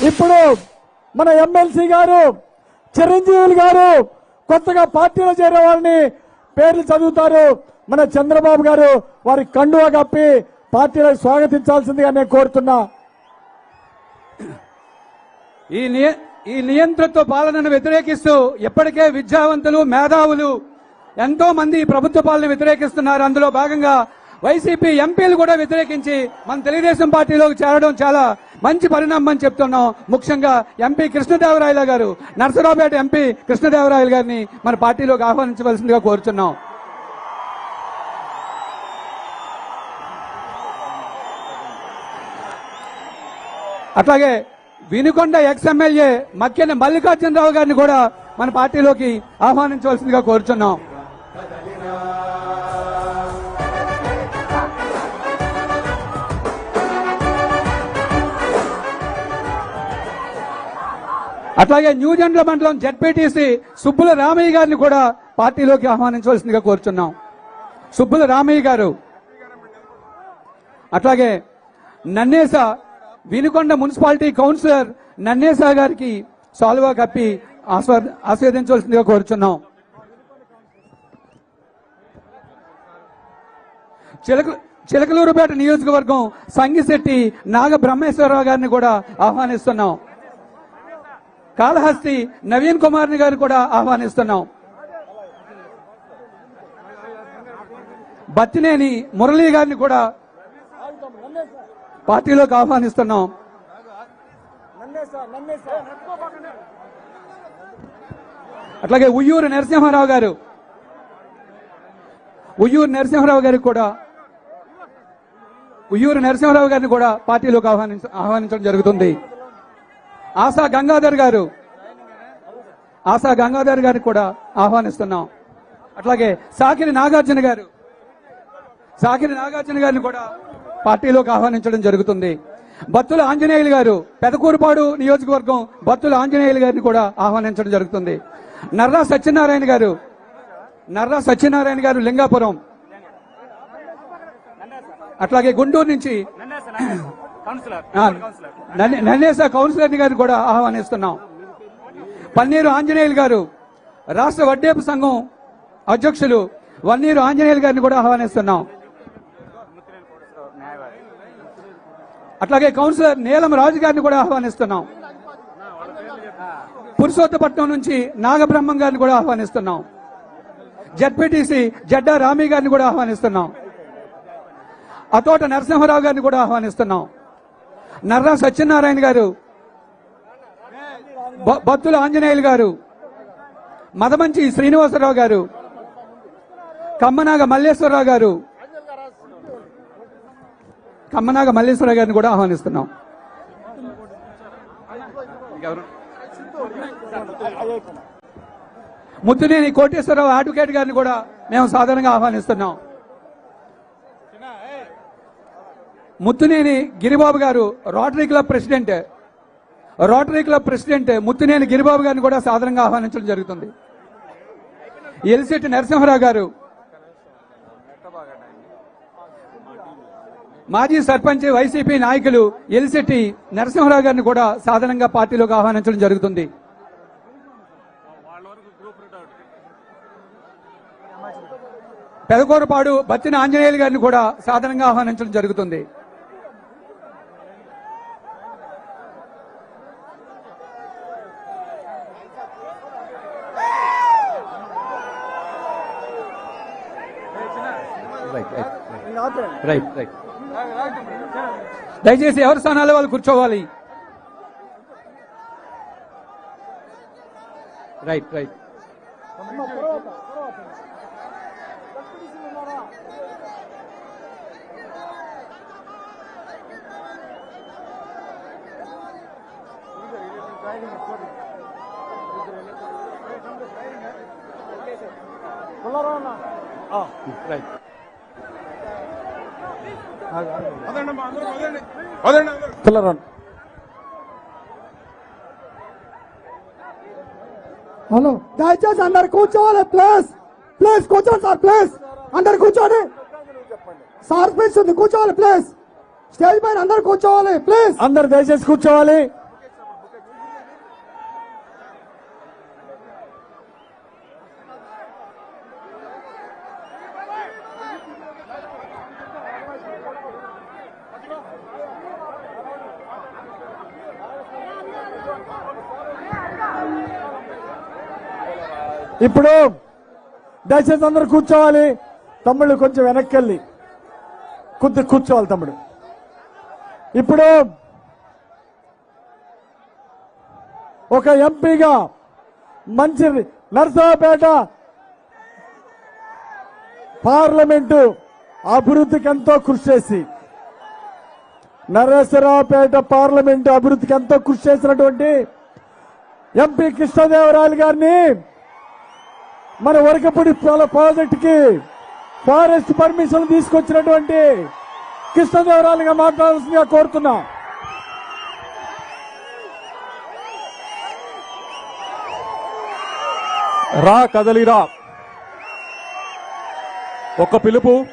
ఇప్పుడు మన ఎమ్మెల్సీ గారు చిరంజీవులు గారు కొత్తగా పార్టీలో చేరే వాళ్ళని పేర్లు చదువుతారు. మన చంద్రబాబు గారు వారి కండువా కప్పి పార్టీలో స్వాగతించాల్సిందిగా నేను కోరుతున్నా. ఈ నియంతృత్వ పాలనను వ్యతిరేకిస్తూ ఇప్పటికే విద్యావంతులు మేధావులు ఎంతో మంది ప్రభుత్వ పాలన వ్యతిరేకిస్తున్నారు. అందులో భాగంగా వైసీపీ ఎంపీలు కూడా వ్యతిరేకించి మన తెలుగుదేశం పార్టీలోకి చేరడం చాలా మంచి పరిణామం అని చెప్తున్నాం. ముఖ్యంగా ఎంపీ కృష్ణదేవరాయల గారు, నర్సరావుపేట ఎంపీ కృష్ణదేవరాయల గారిని మన పార్టీలోకి ఆహ్వానించవలసిందిగా కోరుచున్నాం. అట్లాగే వినుకొండ ఎక్స్ ఎమ్మెల్యే మక్కెన మల్లికార్జునరావు గారిని కూడా మన పార్టీలోకి ఆహ్వానించవలసిందిగా కోరుచున్నాం. అట్లాగే న్యూజెండ్ల మండలం జెడ్పీటీసీ సుబ్బుల రామయ్య గారిని కూడా పార్టీలోకి ఆహ్వానించవలసిందిగా కోరుచున్నాం. సుబ్బుల రామయ్య గారు. అట్లాగే నన్నేస వినుకొండ మున్సిపాలిటీ కౌన్సిలర్ నన్నేసా గారికి సాల్వా కప్పి ఆస్వాదించవలసిందిగా కోరుచున్నాం. చిలకలూరుపేట నియోజకవర్గం సంగిశెట్టి నాగ బ్రహ్మేశ్వరరావు గారిని కూడా ఆహ్వానిస్తున్నాం. కాళహస్తి నవీన్ కుమార్ గారిని కూడా ఆహ్వానిస్తున్నాం. బత్తినేని మురళీ గారిని కూడా పార్టీలోకి ఆహ్వానిస్తున్నాం. అట్లాగే ఉయ్యూరు నరసింహారావు గారిని కూడా పార్టీలోకి ఆహ్వానించడం జరుగుతుంది. ఆశా గంగాధర్ గారిని కూడా ఆహ్వానిస్తున్నాం. అట్లాగే సాకిరి నాగార్జున గారిని కూడా పార్టీలోకి ఆహ్వానించడం జరుగుతుంది. బత్తుల ఆంజనేయులు గారు పెదకూరుపాడు నియోజకవర్గం బత్తుల ఆంజనేయులు గారిని కూడా ఆహ్వానించడం జరుగుతుంది. నర్రా సత్యనారాయణ గారు లింగాపురం. అట్లాగే గుంటూరు నుంచి నన్నేసా కౌన్సిలర్ గారిని కూడా ఆహ్వానిస్తున్నాం. పన్నీరు ఆంజనేయులు గారు రాష్ట్ర వడ్డేపు సంఘం అధ్యక్షులు వన్నీరు ఆంజనేయులు గారిని కూడా ఆహ్వానిస్తున్నాం. అట్లాగే కౌన్సిలర్ నీలం రాజు గారిని కూడా ఆహ్వానిస్తున్నాం. పురుషోత్తపట్నం నుంచి నాగబ్రహ్మం గారిని కూడా ఆహ్వానిస్తున్నాం. జడ్పీటీసీ జడ్డా రామీ గారిని కూడా ఆహ్వానిస్తున్నాం. అతోట నరసింహారావు గారిని కూడా ఆహ్వానిస్తున్నాం. నర్రా సత్యనారాయణ గారు, బత్తుల ఆంజనేయులు గారు, మదమంచి శ్రీనివాసరావు గారు, కమ్మనాగ మల్లేశ్వరరావు గారిని కూడా ఆహ్వానిస్తున్నాం. ముత్తునేని కోటేశ్వరరావు అడ్వకేట్ గారిని కూడా మేము సాధారణంగా ఆహ్వానిస్తున్నాం. ముత్తునేని గిరిబాబు గారు rotary club president Muttuneni Giribabu గారిని కూడా సాధారణంగా ఆహ్వానించడం జరుగుతుంది. ఎలిశెట్టి నరసింహారావు గారు, మాజీ సర్పంచ్ వైసీపీ నాయకులు ఎలిశెట్టి నరసింహారావు గారిని కూడా సాధారణంగా పార్టీలోకి ఆహ్వానించడం జరుగుతుంది. పెదకూరపాడు బత్తిన ఆంజనేయులు గారిని కూడా సాధారణంగా ఆహ్వానించడం జరుగుతుంది. దయచేసి ఎవరి స్థానాల్లో వాళ్ళు కూర్చోవాలి. రైట్. హలో, దయచేసి అందరు కూర్చోవాలి. ప్లీజ్ కూర్చోండి సార్. ప్లీజ్ అందరు కూర్చోండి సార్. కూర్చోవాలి ప్లీజ్. స్టేజ్ పైన అందరు కూర్చోవాలి. ప్లీజ్ అందరు దయచేసి కూర్చోవాలి. ఇప్పుడు దయచేసి అందరూ కూర్చోవాలి. తమ్ముళ్ళు కొంచెం వెనక్కి వెళ్ళి కొద్దిగా కూర్చోవాలి తమ్ముడు. ఇప్పుడు ఒక ఎంపీగా మంచి నరసరావుపేట పార్లమెంటు అభివృద్ధికి ఎంతో కృషి చేసి నరసరావుపేట పార్లమెంటు అభివృద్ధికి ఎంతో కృషి చేసినటువంటి ఎంపీ కృష్ణదేవరాయలు గారిని మన వరకపూడి ప్రాజెక్టుకి ఫారెస్ట్ పర్మిషన్ తీసుకొచ్చినటువంటి కృష్ణదేవరాయలుగా మాట్లాడాల్సిందిగా కోరుతున్నా. రా కదలిరా ఒక్క పిలుపు.